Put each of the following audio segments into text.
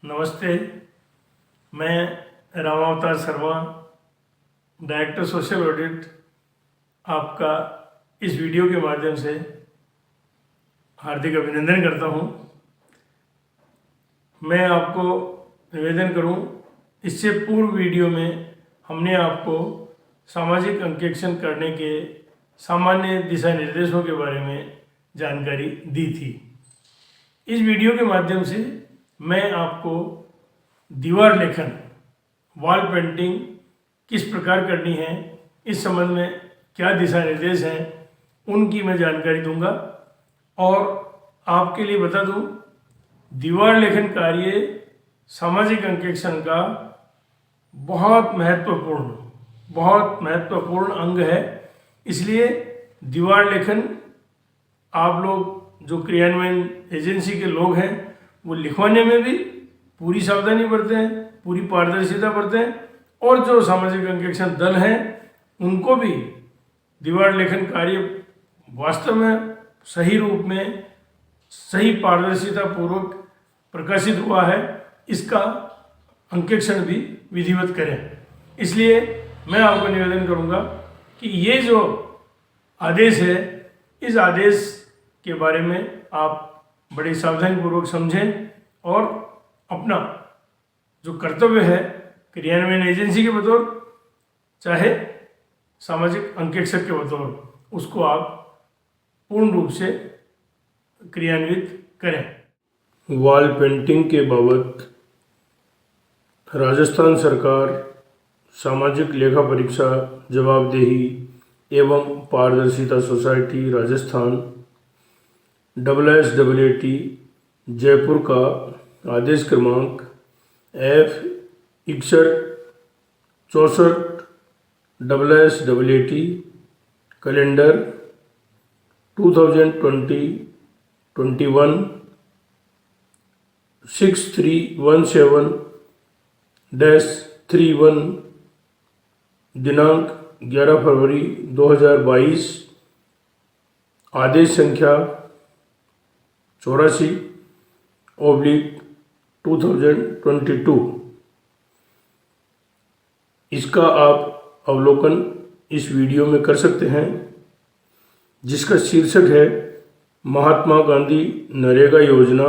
नमस्ते। मैं रामावतार Sharma, director social audit, आपका इस वीडियो के माध्यम से हार्दिक अभिनंदन करता हूं। मैं आपको निवेदन करूं, इससे पूर्व वीडियो में हमने आपको सामाजिक अंकेक्षण करने के सामान्य दिशा निर्देशों के बारे में जानकारी दी थी। इस वीडियो के माध्यम से मैं आपको दीवार लेखन, वॉल पेंटिंग किस प्रकार करनी है, इस संबंध में क्या दिशा निर्देश हैं, उनकी मैं जानकारी दूंगा। और आपके लिए बता दूं, दीवार लेखन कार्य सामाजिक अंकेक्षण का बहुत महत्वपूर्ण अंग है। इसलिए दीवार लेखन आप लोग जो क्रियान्वयन एजेंसी के लोग हैं वो लिखवाने में भी पूरी सावधानी बरतें हैं, पूरी पारदर्शिता बरतें हैं, और जो सामाजिक अंकेक्षण दल हैं उनको भी दीवार लेखन कार्य वास्तव में सही रूप में, सही पारदर्शिता पूर्वक प्रकाशित हुआ है, इसका अंकेक्षण भी विधिवत करें। इसलिए मैं आपको निवेदन करूंगा कि ये जो आदेश है, इस आदेश के बारे में आप बड़ी सावधानीपूर्वक समझें और अपना जो कर्तव्य है क्रियान्वयन एजेंसी के बतौर, चाहे सामाजिक अंकेक्षक के बतौर, उसको आप पूर्ण रूप से क्रियान्वित करें। वॉल पेंटिंग के बाबत राजस्थान सरकार सामाजिक लेखा परीक्षा जवाबदेही एवं पारदर्शिता सोसाइटी राजस्थान SSAT जयपुर का आदेश क्रमांक F6164 SSAT कैलेंडर 2020-21 6317-31 दिनांक 11 फरवरी 2022, आदेश संख्या 84/2022। इसका आप अवलोकन इस वीडियो में कर सकते हैं, जिसका शीर्षक है महात्मा गांधी नरेगा योजना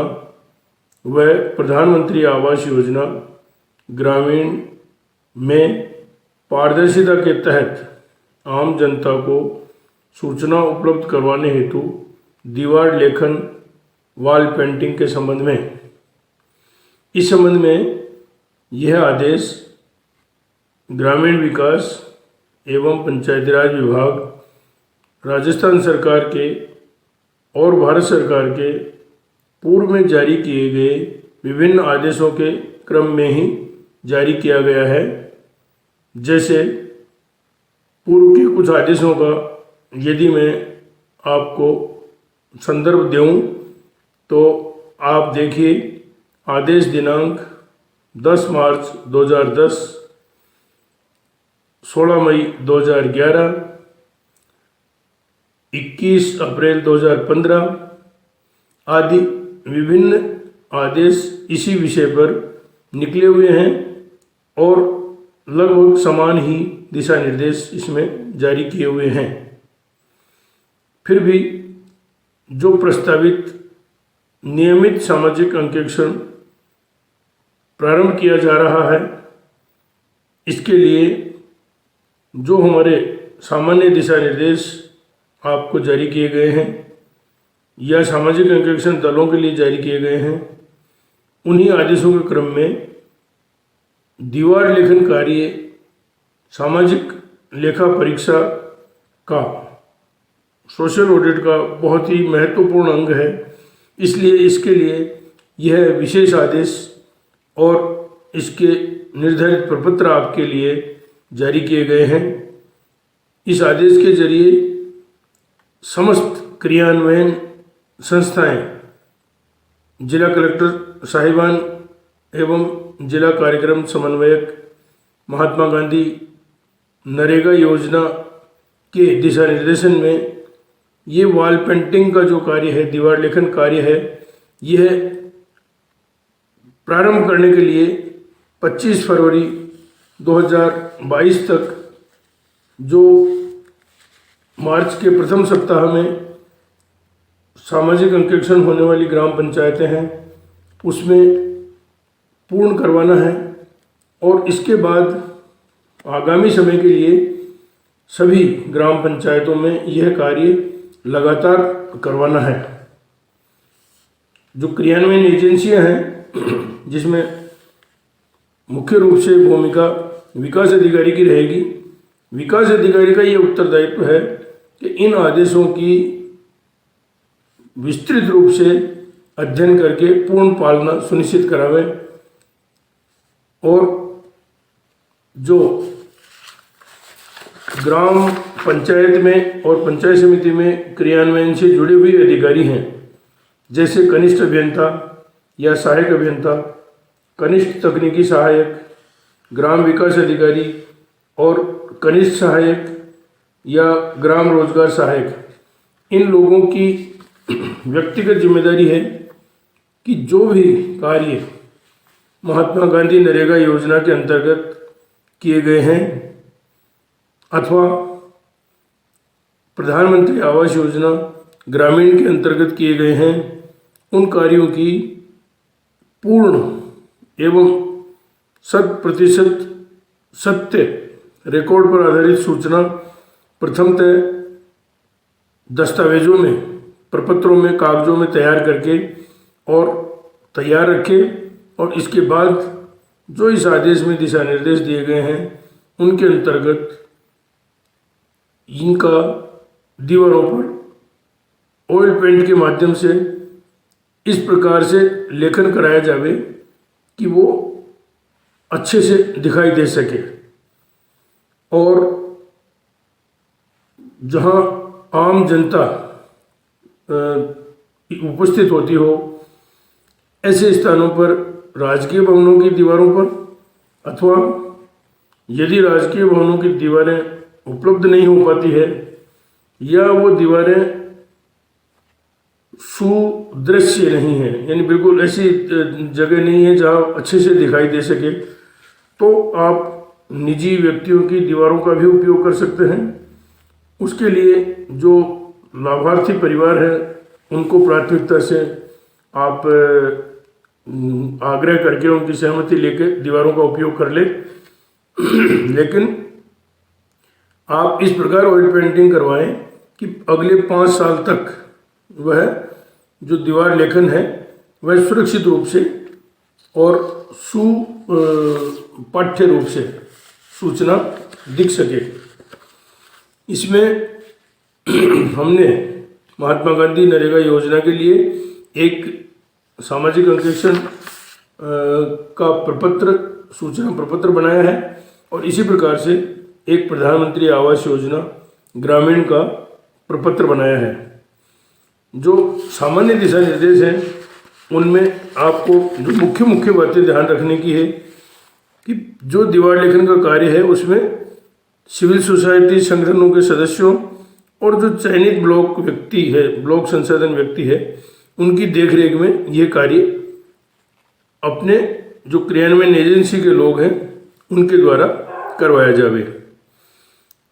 व प्रधानमंत्री आवास योजना ग्रामीण में पारदर्शिता के तहत आम जनता को सूचना उपलब्ध करवाने हेतु दीवार लेखन वॉल पेंटिंग के संबंध में। इस संबंध में यह आदेश ग्रामीण विकास एवं पंचायती राज विभाग, राजस्थान सरकार के और भारत सरकार के पूर्व में जारी किए गए विभिन्न आदेशों के क्रम में ही जारी किया गया है। जैसे पूर्व के कुछ आदेशों का यदि मैं आपको संदर्भ दूं तो आप देखिए, आदेश दिनांक 10 मार्च 2010, 16 मई 2011, 21 अप्रैल 2015 आदि विभिन्न आदेश इसी विषय पर निकले हुए हैं और लगभग समान ही दिशा निर्देश इसमें जारी किए हुए हैं। फिर भी जो प्रस्तावित नियमित सामाजिक अंकेक्षण प्रारंभ किया जा रहा है, इसके लिए जो हमारे सामान्य दिशा निर्देश आपको जारी किए गए हैं या सामाजिक अंकेक्षण दलों के लिए जारी किए गए हैं, उन्हीं आदेशों के क्रम में दीवार लेखन कार्य सामाजिक लेखा परीक्षा का सोशल ऑडिट का बहुत ही महत्वपूर्ण अंग है। इसलिए इसके लिए यह विशेष आदेश और इसके निर्धारित प्रपत्र आपके लिए जारी किए गए हैं। इस आदेश के जरिए समस्त क्रियान्वयन संस्थाएं, जिला कलेक्टर साहिबान एवं जिला कार्यक्रम समन्वयक महात्मा गांधी नरेगा योजना के दिशा निर्देशन में ये वॉल पेंटिंग का जो कार्य है, दीवार लेखन कार्य है, यह प्रारंभ करने के लिए 25 फरवरी 2022 तक जो मार्च के प्रथम सप्ताह में सामाजिक अंकेक्षण होने वाली ग्राम पंचायतें हैं उसमें पूर्ण करवाना है और इसके बाद आगामी समय के लिए सभी ग्राम पंचायतों में यह कार्य लगातार करवाना है। जो क्रियान्वयन एजेंसियां हैं जिसमें मुख्य रूप से भूमिका विकास अधिकारी की रहेगी। विकास अधिकारी का ये उत्तरदायित्व है कि इन आदेशों की विस्तृत रूप से अध्ययन करके पूर्ण पालना सुनिश्चित करावे और जो ग्राम पंचायत में और पंचायत समिति में क्रियान्वयन से जुड़े हुए अधिकारी हैं जैसे कनिष्ठ अभियंता या सहायक अभियंता, कनिष्ठ तकनीकी सहायक, ग्राम विकास अधिकारी और कनिष्ठ सहायक या ग्राम रोजगार सहायक, इन लोगों की व्यक्तिगत जिम्मेदारी है कि जो भी कार्य महात्मा गांधी नरेगा योजना के अंतर्गत किए गए हैं अथवा प्रधानमंत्री आवास योजना ग्रामीण के अंतर्गत किए गए हैं उन कार्यों की पूर्ण एवं 100% सत्य रिकॉर्ड पर आधारित सूचना प्रथमतः दस्तावेजों में, प्रपत्रों में, कागजों में तैयार करके और तैयार रखें और इसके बाद जो इस आदेश में दिशा निर्देश दिए गए हैं उनके अंतर्गत इनका दीवारों पर ऑयल पेंट के माध्यम से इस प्रकार से लेखन कराया जावे कि वो अच्छे से दिखाई दे सके और जहाँ आम जनता उपस्थित होती हो ऐसे स्थानों पर राजकीय भवनों की दीवारों पर अथवा यदि राजकीय भवनों की दीवारें उपलब्ध नहीं हो पाती है या वो दीवारें सुदृश्य नहीं है यानी बिल्कुल ऐसी जगह नहीं है जहाँ अच्छे से दिखाई दे सके तो आप निजी व्यक्तियों की दीवारों का भी उपयोग कर सकते हैं। उसके लिए जो लाभार्थी परिवार है उनको प्राथमिकता से आप आग्रह करके उनकी सहमति लेकर दीवारों का उपयोग कर ले लेकिन आप इस प्रकार ऑयल पेंटिंग करवाएं कि अगले 5 साल तक वह जो दीवार लेखन है वह सुरक्षित रूप से और सुपाठ्य रूप से सूचना दिख सके। इसमें हमने महात्मा गांधी नरेगा योजना के लिए एक सामाजिक अंकेक्षण का प्रपत्र, सूचना प्रपत्र बनाया है और इसी प्रकार से एक प्रधानमंत्री आवास योजना ग्रामीण का प्रपत्र बनाया है। जो सामान्य दिशा निर्देश हैं उनमें आपको जो मुख्य मुख्य बातें ध्यान रखने की है कि जो दीवार लेखन का कार्य है उसमें सिविल सोसाइटी संगठनों के सदस्यों और जो चयनित ब्लॉक व्यक्ति है, ब्लॉक संसाधन व्यक्ति है, उनकी देखरेख में ये कार्य अपने जो क्रियान्वयन एजेंसी के लोग हैं उनके द्वारा करवाया जावे।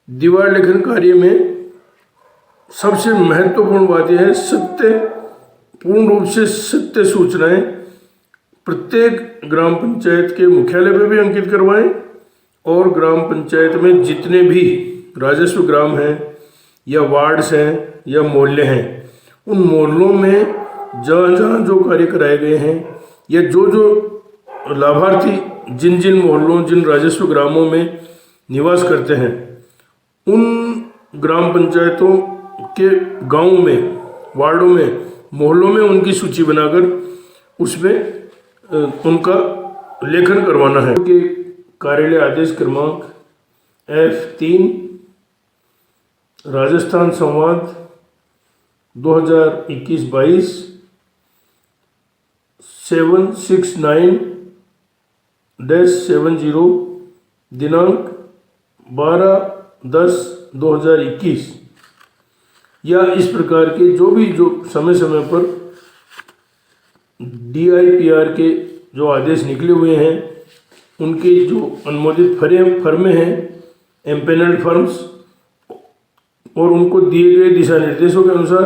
दीवार लेखन कार्य में सबसे महत्वपूर्ण बात यह है सत्य, पूर्ण रूप से सत्य सूचनाएं प्रत्येक ग्राम पंचायत के मुख्यालय पर भी अंकित करवाएं और ग्राम पंचायत में जितने भी राजस्व ग्राम हैं या वार्ड्स हैं या मोहल्ले हैं उन मोहल्लों में जहाँ जहाँ जो कार्य कराए गए हैं या जो जो लाभार्थी जिन जिन मोहल्लों, जिन राजस्व ग्रामों में निवास करते हैं उन ग्राम पंचायतों के गांवों में, वार्डों में, मोहल्लों में उनकी सूची बनाकर उसमें उनका लेखन करवाना है। कि कार्यालय आदेश क्रमांक F3 राजस्थान संवाद 2021-22 769-70 दिनांक 12/10/2021 या इस प्रकार के जो समय समय पर DIPR के जो आदेश निकले हुए हैं उनके जो अनुमोदित फर्में हैं, एम्पेनल्ड फर्म्स, और उनको दिए गए दिशा निर्देशों के अनुसार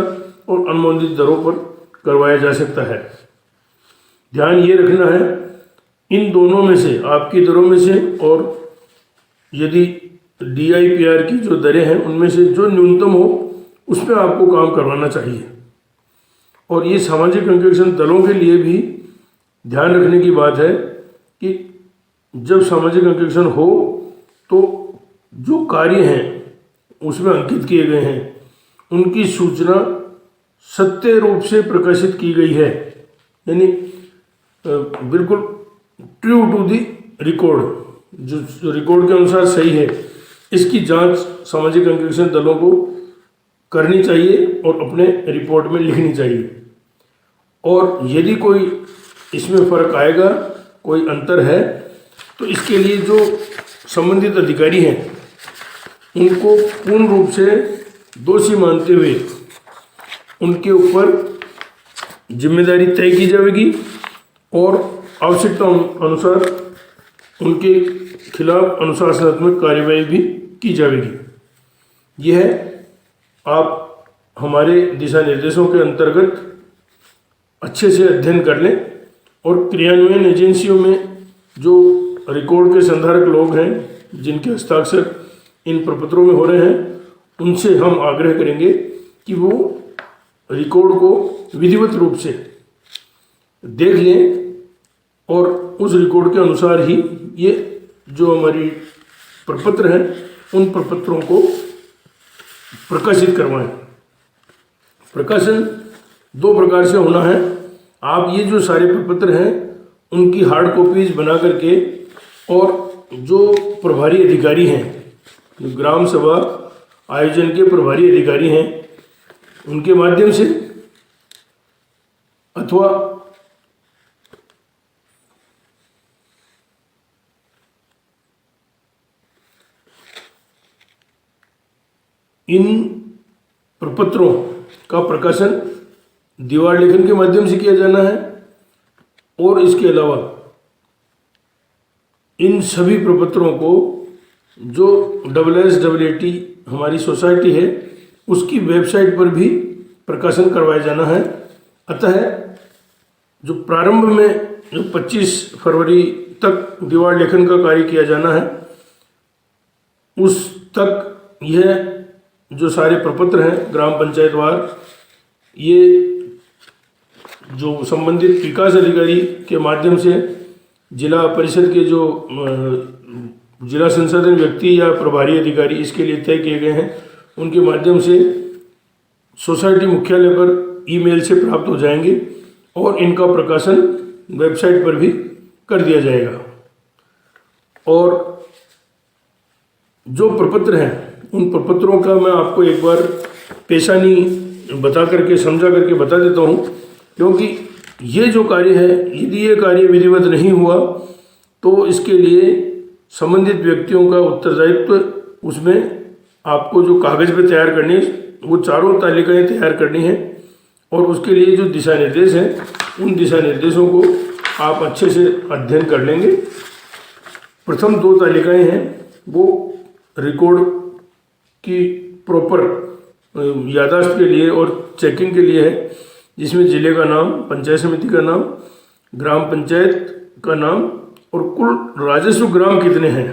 और अनुमोदित दरों पर करवाया जा सकता है। ध्यान ये रखना है इन दोनों में से, आपकी दरों में से और यदि DIPR की जो दरें हैं उनमें से जो न्यूनतम हो उस पर आपको काम करवाना चाहिए। और ये सामाजिक अंकेक्षण दलों के लिए भी ध्यान रखने की बात है कि जब सामाजिक अंकेक्षण हो तो जो कार्य हैं उसमें अंकित किए गए हैं उनकी सूचना सत्य रूप से प्रकाशित की गई है, यानी बिल्कुल ट्रू टू दी रिकॉर्ड, जो रिकॉर्ड के अनुसार सही है, इसकी जांच सामाजिक अंकेक्षण दलों को करनी चाहिए और अपने रिपोर्ट में लिखनी चाहिए। और यदि कोई इसमें फ़र्क आएगा, कोई अंतर है, तो इसके लिए जो संबंधित अधिकारी हैं उनको पूर्ण रूप से दोषी मानते हुए उनके ऊपर जिम्मेदारी तय की जाएगी और आवश्यकता अनुसार उनके खिलाफ अनुशासनात्मक कार्यवाही भी की जाएगी। यह आप हमारे दिशा निर्देशों के अंतर्गत अच्छे से अध्ययन कर लें और क्रियान्वयन एजेंसियों में जो रिकॉर्ड के संधारक लोग हैं जिनके हस्ताक्षर इन प्रपत्रों में हो रहे हैं उनसे हम आग्रह करेंगे कि वो रिकॉर्ड को विधिवत रूप से देख लें और उस रिकॉर्ड के अनुसार ही ये जो हमारी प्रपत्र हैं उन प्रपत्रों को प्रकाशित करवाएं। प्रकाशन 2 प्रकार से होना है। आप ये जो सारे प्रपत्र हैं उनकी हार्ड कॉपीज बना करके और जो प्रभारी अधिकारी हैं, ग्राम सभा आयोजन के प्रभारी अधिकारी हैं, उनके माध्यम से अथवा इन प्रपत्रों का प्रकाशन दीवार लेखन के माध्यम से किया जाना है। और इसके अलावा इन सभी प्रपत्रों को जो SSAT हमारी सोसाइटी है उसकी वेबसाइट पर भी प्रकाशन करवाया जाना है। अतः जो प्रारंभ में जो 25 फरवरी तक दीवार लेखन का कार्य किया जाना है उस तक यह जो सारे प्रपत्र हैं ग्राम पंचायत वार, ये जो संबंधित विकास अधिकारी के माध्यम से जिला परिषद के जो जिला संसाधन व्यक्ति या प्रभारी अधिकारी इसके लिए तय किए गए हैं उनके माध्यम से सोसाइटी मुख्यालय पर ईमेल से प्राप्त हो जाएंगे और इनका प्रकाशन वेबसाइट पर भी कर दिया जाएगा। और जो प्रपत्र हैं उन प्रपत्रों का मैं आपको एक बार पेशानी बता करके समझा करके बता देता हूँ, क्योंकि ये जो कार्य है यदि ये कार्य विधिवत नहीं हुआ तो इसके लिए संबंधित व्यक्तियों का उत्तरदायित्व, उसमें आपको जो कागज़ पे तैयार करनी है वो चारों तालिकाएं तैयार करनी है और उसके लिए जो दिशा निर्देश हैं उन दिशा निर्देशों को आप अच्छे से अध्ययन कर लेंगे। प्रथम 2 तालिकाएं हैं वो रिकॉर्ड की प्रॉपर याददाश्त के लिए और चेकिंग के लिए है, जिसमें जिले का नाम, पंचायत समिति का नाम, ग्राम पंचायत का नाम और कुल राजस्व ग्राम कितने हैं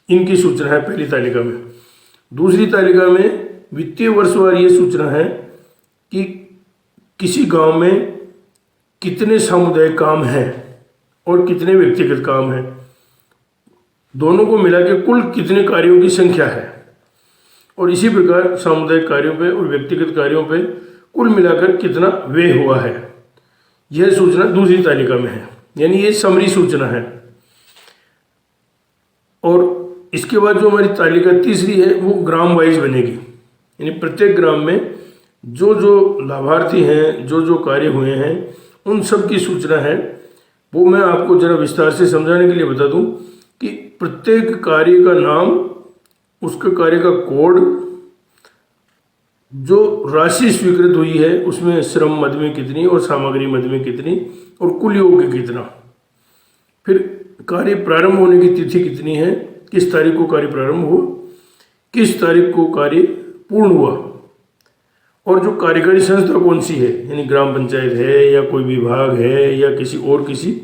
इनकी सूचना है पहली तालिका में। दूसरी तालिका में वित्तीय वर्षवार ये सूचना है कि किसी गांव में कितने सामुदायिक काम हैं और कितने व्यक्तिगत काम हैं, दोनों को मिला के कुल कितने कार्यों की संख्या है। और इसी प्रकार सामुदायिक कार्यों पे और व्यक्तिगत कार्यों पे कुल मिलाकर कितना व्यय हुआ है, यह सूचना दूसरी तालिका में है, यानी ये समरी सूचना है। और इसके बाद जो हमारी तालिका तीसरी है वो ग्राम वाइज बनेगी, यानी प्रत्येक ग्राम में जो जो लाभार्थी हैं, जो जो कार्य हुए हैं उन सब की सूचना है। वो मैं आपको जरा विस्तार से समझाने के लिए बता दूं कि प्रत्येक कार्य का नाम, उसके कार्य का कोड, जो राशि स्वीकृत हुई है उसमें श्रम मद में कितनी और सामग्री मद में कितनी और कुल योग कितना, फिर कार्य प्रारंभ होने की तिथि कितनी है, किस तारीख को कार्य प्रारंभ हुआ, किस तारीख को कार्य पूर्ण हुआ, और जो कार्यकारी संस्था कौन सी है, यानी ग्राम पंचायत है या कोई विभाग है या किसी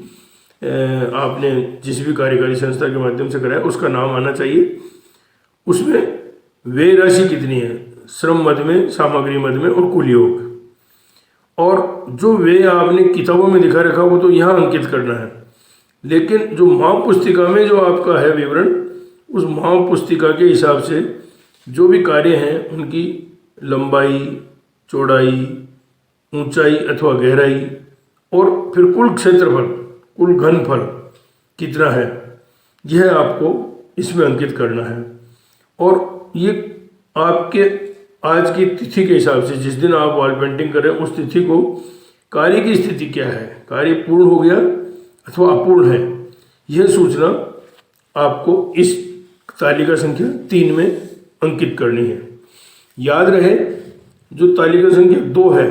आपने जिस भी कार्यकारी संस्था के माध्यम से कराया उसका नाम आना चाहिए। उसमें व्यय राशि कितनी है, श्रम मद में, सामग्री मद में और कुल योग। और जो व्यय आपने किताबों में दिखा रखा वो तो यहाँ अंकित करना है, लेकिन जो महापुस्तिका में जो आपका है विवरण, उस महापुस्तिका के हिसाब से जो भी कार्य हैं उनकी लंबाई, चौड़ाई, ऊंचाई अथवा गहराई और फिर कुल क्षेत्रफल, कुल घनफल कितना है, यह आपको इसमें अंकित करना है। और ये आपके आज की तिथि के हिसाब से, जिस दिन आप वॉल पेंटिंग कर रहे हैं उस तिथि को कार्य की स्थिति क्या है, कार्य पूर्ण हो गया अथवा अपूर्ण है, यह सूचना आपको इस तालिका संख्या 3 में अंकित करनी है। याद रहे जो तालिका संख्या 2 है,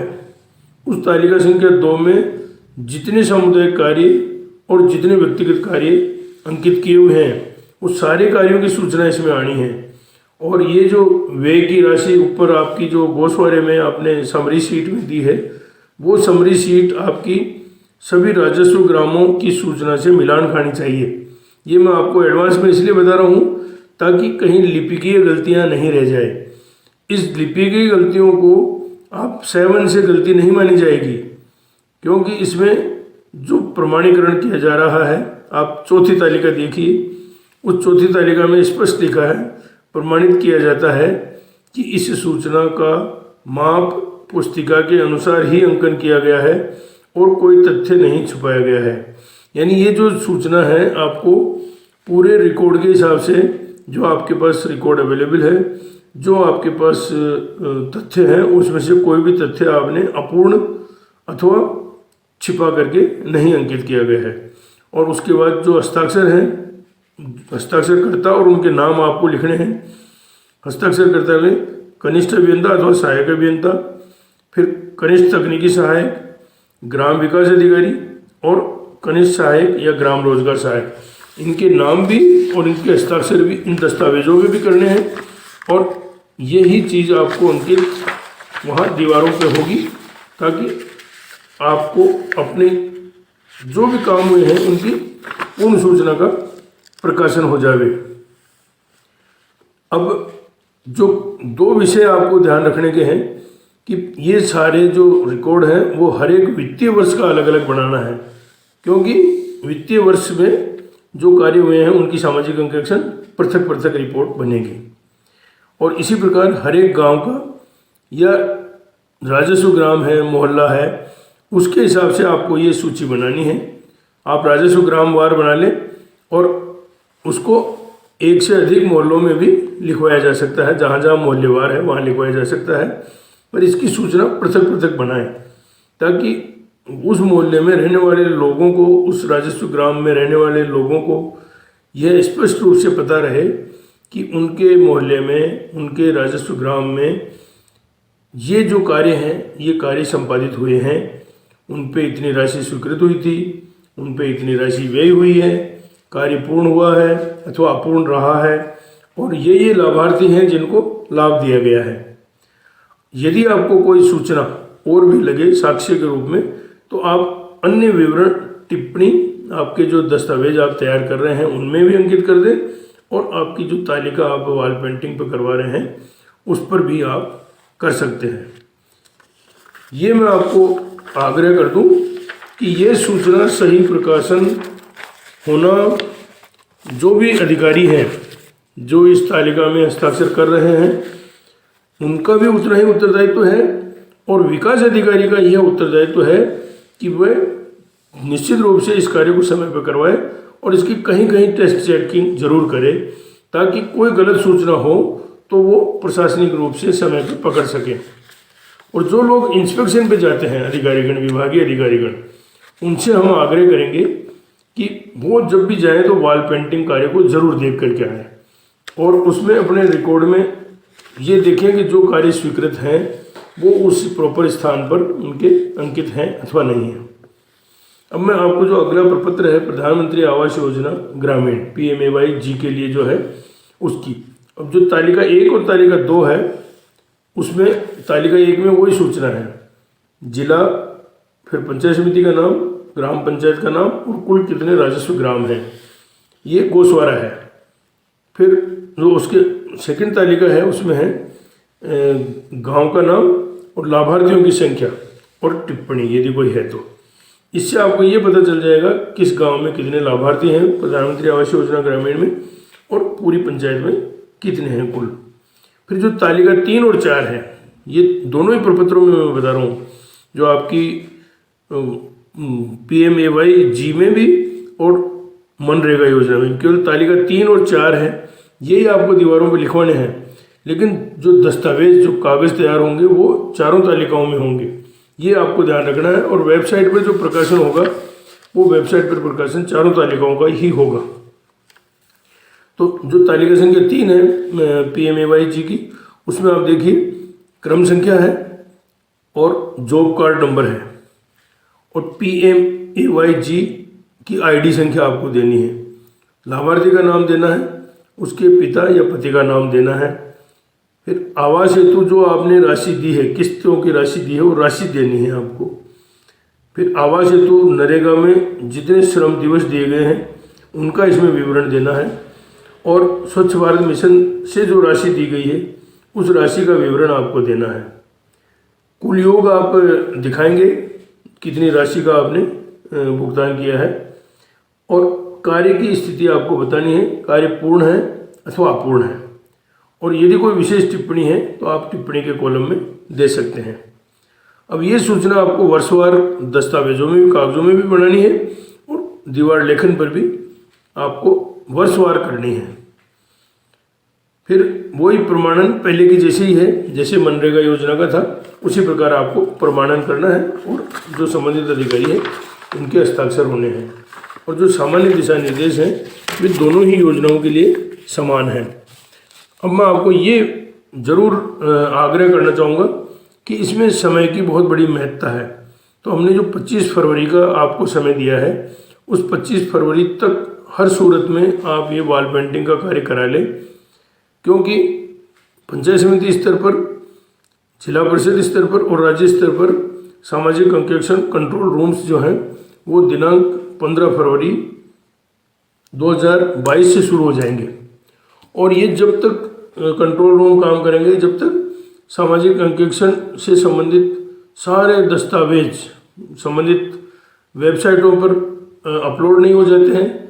उस तालिका संख्या 2 में जितने सामुदायिक कार्य और जितने व्यक्तिगत कार्य अंकित किए हुए हैं वो सारे कार्यों की सूचना इसमें आनी है। और ये जो व्यय की राशि ऊपर आपकी जो गोशवारे में आपने समरी शीट में दी है, वो समरी शीट आपकी सभी राजस्व ग्रामों की सूचना से मिलान खानी चाहिए। ये मैं आपको एडवांस में इसलिए बता रहा हूँ ताकि कहीं लिपिकीय गलतियाँ नहीं रह जाए। इस लिपिकीय गलतियों को आप 7 से गलती नहीं मानी जाएगी, क्योंकि इसमें जो प्रमाणीकरण किया जा रहा है, आप चौथी तालिका देखिए, उस चौथी तालिका में स्पष्ट लिखा है, प्रमाणित किया जाता है कि इस सूचना का माप पुस्तिका के अनुसार ही अंकन किया गया है और कोई तथ्य नहीं छुपाया गया है। यानी ये जो सूचना है आपको पूरे रिकॉर्ड के हिसाब से, जो आपके पास रिकॉर्ड अवेलेबल है, जो आपके पास तथ्य हैं, उसमें से कोई भी तथ्य आपने अपूर्ण अथवा छिपा करके नहीं अंकित किया गया है। और उसके बाद जो हस्ताक्षर हैं, हस्ताक्षरकर्ता और उनके नाम आपको लिखने हैं। हस्ताक्षरकर्ता में कनिष्ठ अभियंता अथवा सहायक अभियंता, फिर कनिष्ठ तकनीकी सहायक, ग्राम विकास अधिकारी और कनिष्ठ सहायक या ग्राम रोजगार सहायक, इनके नाम भी और इनके हस्ताक्षर भी इन दस्तावेजों में भी करने हैं। और यही चीज़ आपको अंकित वहाँ दीवारों पे होगी, ताकि आपको अपने जो भी काम हुए हैं उनकी पूर्ण सूचना का प्रकाशन हो जावे। अब जो 2 विषय आपको ध्यान रखने के हैं कि ये सारे जो रिकॉर्ड हैं वो हर एक वित्तीय वर्ष का अलग अलग बनाना है, क्योंकि वित्तीय वर्ष में जो कार्य हुए हैं उनकी सामाजिक अंकेक्षण पृथक पृथक रिपोर्ट बनेगी। और इसी प्रकार हर एक गांव का या राजस्व ग्राम है, मोहल्ला है, उसके हिसाब से आपको ये सूची बनानी है। आप राजस्व ग्राम वार बना लें और उसको 1 से अधिक मोहल्लों में भी लिखवाया जा सकता है, जहाँ जहाँ मोहल्लेवार है वहाँ लिखवाया जा सकता है, पर इसकी सूचना पृथक पृथक बनाएं ताकि उस मोहल्ले में रहने वाले लोगों को, उस राजस्व ग्राम में रहने वाले लोगों को यह स्पष्ट रूप से पता रहे कि उनके मोहल्ले में, उनके राजस्व ग्राम में ये जो कार्य हैं ये कार्य संपादित हुए हैं, उन पे इतनी राशि स्वीकृत हुई थी, उन पे इतनी राशि व्यय हुई है, कार्य पूर्ण हुआ है अथवा अपूर्ण रहा है, और ये लाभार्थी हैं जिनको लाभ दिया गया है। यदि आपको कोई सूचना और भी लगे साक्ष्य के रूप में, तो आप अन्य विवरण टिप्पणी आपके जो दस्तावेज आप तैयार कर रहे हैं उनमें भी अंकित कर दें, और आपकी जो तालिका आप वॉल पेंटिंग पर करवा रहे हैं उस पर भी आप कर सकते हैं। ये मैं आपको आग्रह कर दूं कि ये सूचना सही प्रकाशन होना, जो भी अधिकारी हैं जो इस तालिका में हस्ताक्षर कर रहे हैं उनका भी उतना ही उत्तरदायित्व है, और विकास अधिकारी का यह उत्तरदायित्व है कि वह निश्चित रूप से इस कार्य को समय पर करवाए और इसकी कहीं कहीं टेस्ट चेकिंग जरूर करे, ताकि कोई गलत सूचना हो तो वो प्रशासनिक रूप से समय पर पकड़ सके। और जो लोग इंस्पेक्शन पे जाते हैं, अधिकारीगण, विभागीय अधिकारीगण, उनसे हम आग्रह करेंगे कि वो जब भी जाएं तो वॉल पेंटिंग कार्य को जरूर देख करके आएँ, और उसमें अपने रिकॉर्ड में ये देखें कि जो कार्य स्वीकृत हैं वो उस प्रॉपर स्थान पर उनके अंकित हैं अथवा नहीं है। अब मैं आपको जो अगला प्रपत्र है प्रधानमंत्री आवास योजना ग्रामीण PMAY जी के लिए जो है उसकी, अब जो तालिका 1 और तालिका 2 है उसमें तालिका 1 में वही सूचना है, जिला, फिर पंचायत समिति का नाम, ग्राम पंचायत का नाम और कुल कितने राजस्व ग्राम हैं, ये गोसवारा है। फिर जो उसके सेकंड तालिका है उसमें है गांव का नाम और लाभार्थियों की संख्या और टिप्पणी यदि कोई है तो। इससे आपको ये पता चल जाएगा किस गांव में कितने लाभार्थी हैं प्रधानमंत्री आवास योजना ग्रामीण में और पूरी पंचायत में कितने हैं कुल। फिर जो तालिका 3 और 4 है, ये दोनों ही प्रपत्रों में मैं बता रहा हूँ, जो आपकी PMAY जी में भी और मनरेगा योजना में, केवल तालिका 3 और 4 है, यही आपको दीवारों पर लिखवाने हैं। लेकिन जो दस्तावेज, जो कागज़ तैयार होंगे वो चारों तालिकाओं में होंगे, ये आपको ध्यान रखना है। और वेबसाइट पर जो प्रकाशन होगा वो वेबसाइट पर प्रकाशन चारों तालिकाओं का ही होगा। तो जो तालिका संख्या 3 है PMAY जी की, उसमें आप देखिए क्रम संख्या है और जॉब कार्ड नंबर है, और PMAY जी की ID संख्या आपको देनी है, लाभार्थी का नाम देना है, उसके पिता या पति का नाम देना है, फिर आवास हेतु जो आपने राशि दी है, किस्तों की राशि दी है, वो राशि देनी है आपको। फिर आवास हेतु नरेगा में जितने श्रम दिवस दिए गए हैं उनका इसमें विवरण देना है, और स्वच्छ भारत मिशन से जो राशि दी गई है उस राशि का विवरण आपको देना है। कुल योग आप दिखाएंगे कितनी राशि का आपने भुगतान किया है, और कार्य की स्थिति आपको बतानी है, कार्य पूर्ण है अथवा अपूर्ण है, और यदि कोई विशेष टिप्पणी है तो आप टिप्पणी के कॉलम में दे सकते हैं। अब ये सूचना आपको वर्षवार दस्तावेजों में भी, कागजों में भी बनानी है, और दीवार लेखन पर भी आपको वर्षवार करनी है। फिर वही प्रमाणन पहले की जैसे ही है, जैसे मनरेगा योजना का था उसी प्रकार आपको प्रमाणन करना है, और जो संबंधित अधिकारी है उनके हस्ताक्षर होने हैं। और जो सामान्य दिशा निर्देश हैं वे दोनों ही योजनाओं के लिए समान हैं। अब मैं आपको ये जरूर आग्रह करना चाहूँगा कि इसमें समय की बहुत बड़ी महत्ता है। तो हमने जो 25 फरवरी का आपको समय दिया है, उस 25 फरवरी तक हर सूरत में आप ये वॉल पेंटिंग का कार्य करा लें, क्योंकि पंचायत समिति स्तर पर, जिला परिषद स्तर पर और राज्य स्तर पर सामाजिक अंकेक्षण कंट्रोल रूम्स जो हैं वो दिनांक 15 फरवरी 2022 से शुरू हो जाएंगे, और ये जब तक कंट्रोल रूम काम करेंगे जब तक सामाजिक अंकेक्षण से संबंधित सारे दस्तावेज संबंधित वेबसाइटों पर अपलोड नहीं हो जाते हैं।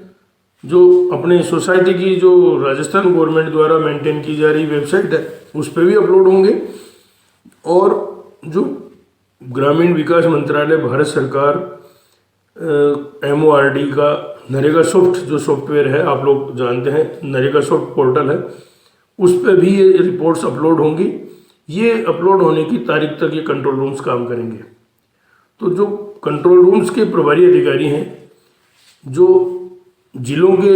जो अपने सोसाइटी की जो राजस्थान गवर्नमेंट द्वारा मेंटेन की जा रही वेबसाइट है उस पर भी अपलोड होंगे, और जो ग्रामीण विकास मंत्रालय भारत सरकार MORD का नरेगा सॉफ्ट जो सॉफ्टवेयर है, आप लोग जानते हैं नरेगा सॉफ्ट पोर्टल है, उस पर भी ये रिपोर्ट्स अपलोड होंगी। ये अपलोड होने की तारीख तक ये कंट्रोल रूम्स काम करेंगे। तो जो कंट्रोल रूम्स के प्रभारी अधिकारी हैं, जो जिलों के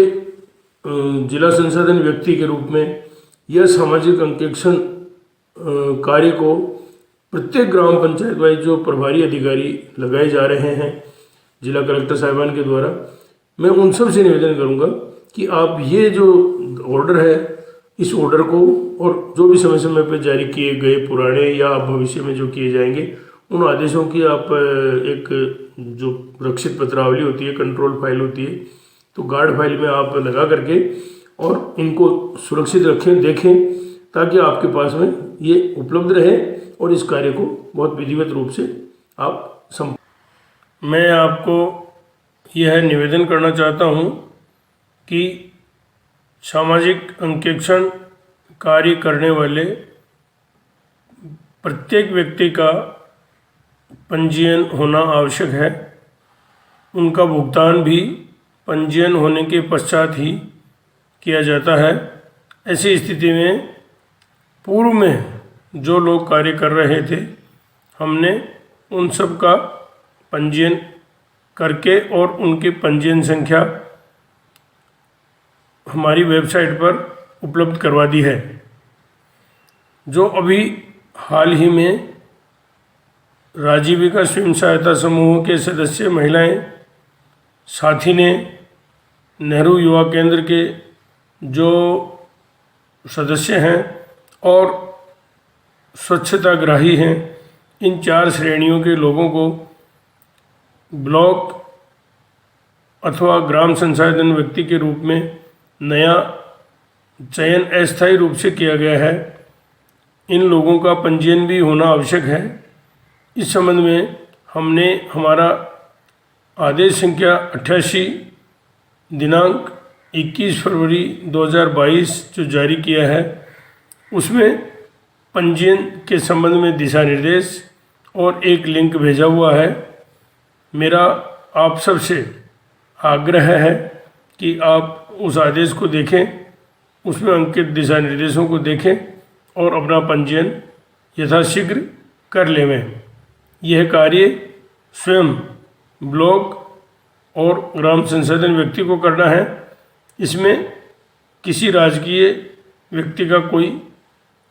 जिला संसाधन व्यक्ति के रूप में यह सामाजिक अंकेक्षण कार्य को प्रत्येक ग्राम पंचायत वाइज जो प्रभारी अधिकारी लगाए जा रहे हैं जिला कलेक्टर साहिबान के द्वारा, मैं उन सब से निवेदन करूंगा कि आप ये जो ऑर्डर है इस ऑर्डर को, और जो भी समय समय पर जारी किए गए पुराने या भविष्य में जो किए जाएंगे उन आदेशों की आप एक जो रक्षित पत्रावली होती है, कंट्रोल फाइल होती है, तो गार्ड फाइल में आप लगा करके और इनको सुरक्षित रखें, देखें, ताकि आपके पास में ये उपलब्ध रहे और इस कार्य को बहुत विधिवत रूप से आप मैं आपको यह निवेदन करना चाहता हूँ कि सामाजिक अंकेक्षण कार्य करने वाले प्रत्येक व्यक्ति का पंजीयन होना आवश्यक है। उनका भुगतान भी पंजीयन होने के पश्चात ही किया जाता है। ऐसी स्थिति में पूर्व में जो लोग कार्य कर रहे थे, हमने उन सब का पंजीयन करके और उनकी पंजीयन संख्या हमारी वेबसाइट पर उपलब्ध करवा दी है। जो अभी हाल ही में राजीविका स्वयं सहायता समूह के सदस्य महिलाएं साथी ने नेहरू युवा केंद्र के जो सदस्य हैं और स्वच्छताग्राही हैं, इन 4 श्रेणियों के लोगों को ब्लॉक अथवा ग्राम संसाधन व्यक्ति के रूप में नया चयन अस्थायी रूप से किया गया है। इन लोगों का पंजीयन भी होना आवश्यक है। इस संबंध में हमने हमारा आदेश संख्या 88 दिनांक 21 फरवरी 2022 जो जारी किया है, उसमें पंजीयन के संबंध में दिशा निर्देश और एक लिंक भेजा हुआ है। मेरा आप सबसे आग्रह है कि आप उस आदेश को देखें, उसमें अंकित दिशा निर्देशों को देखें और अपना पंजीयन यथाशीघ्र कर लें। यह कार्य स्वयं ब्लॉक और ग्राम संसाधन व्यक्ति को करना है। इसमें किसी राजकीय व्यक्ति का कोई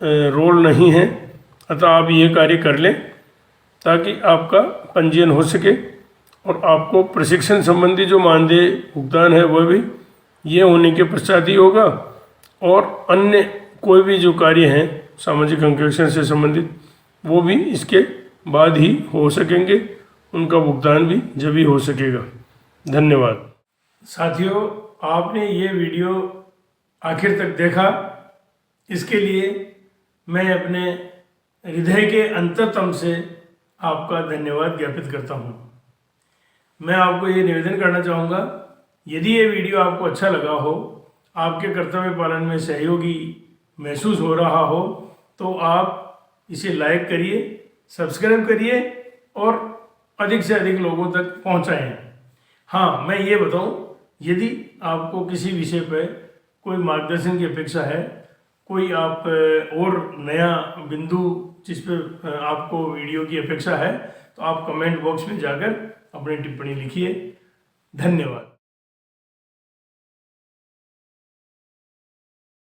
रोल नहीं है, अतः आप ये कार्य कर लें ताकि आपका पंजीयन हो सके और आपको प्रशिक्षण संबंधी जो मानदेय भुगतान है वह भी ये होने के पश्चात ही होगा, और अन्य कोई भी जो कार्य हैं सामाजिक अंकेक्षण से संबंधित वो भी इसके बाद ही हो सकेंगे, उनका भुगतान भी जब ही हो सकेगा। धन्यवाद। साथियों, आपने ये वीडियो आखिर तक देखा, इसके लिए मैं अपने हृदय के अंतरतम से आपका धन्यवाद ज्ञापित करता हूँ। मैं आपको ये निवेदन करना चाहूँगा, यदि ये वीडियो आपको अच्छा लगा हो, आपके कर्तव्य पालन में सहयोगी महसूस हो रहा हो, तो आप इसे लाइक करिए, सब्सक्राइब करिए और अधिक से अधिक लोगों तक पहुँचाएँ। हाँ, मैं ये बताऊँ, यदि आपको किसी विषय पर कोई मार्गदर्शन की अपेक्षा है, कोई आप और नया बिंदु जिस पर आपको वीडियो की अपेक्षा है, तो आप कमेंट बॉक्स में जाकर अपनी टिप्पणी लिखिए। धन्यवाद।